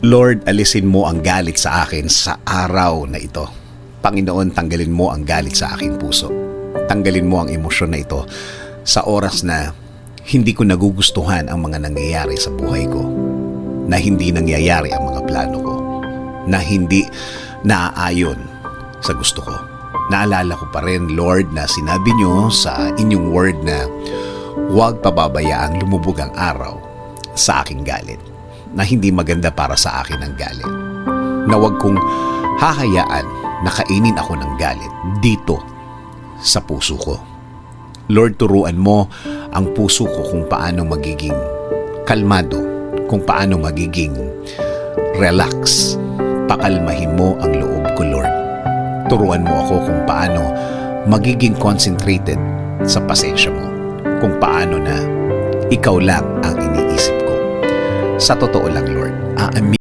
Lord, alisin mo ang galit sa akin sa araw na ito. Panginoon, tanggalin mo ang galit sa aking puso. Tanggalin mo ang emosyon na ito sa oras na hindi ko nagugustuhan ang mga nangyayari sa buhay ko, na hindi nangyayari ang mga plano ko, na hindi naaayon sa gusto ko. Naalala ko pa rin, Lord, na sinabi nyo sa inyong word na huwag pababayaang lumubog ang araw sa aking galit, na hindi maganda para sa akin ang galit, na huwag kong hahayaan na kainin ako ng galit dito sa puso ko. Lord, turuan mo ang puso ko kung paano magiging kalmado, kung paano magiging relax. Pakalmahin mo ang loob ko, Lord. Turuan mo ako kung paano magiging concentrated sa pasensya mo, kung paano na ikaw lang ang iniisip ko. Sa totoo lang, Lord,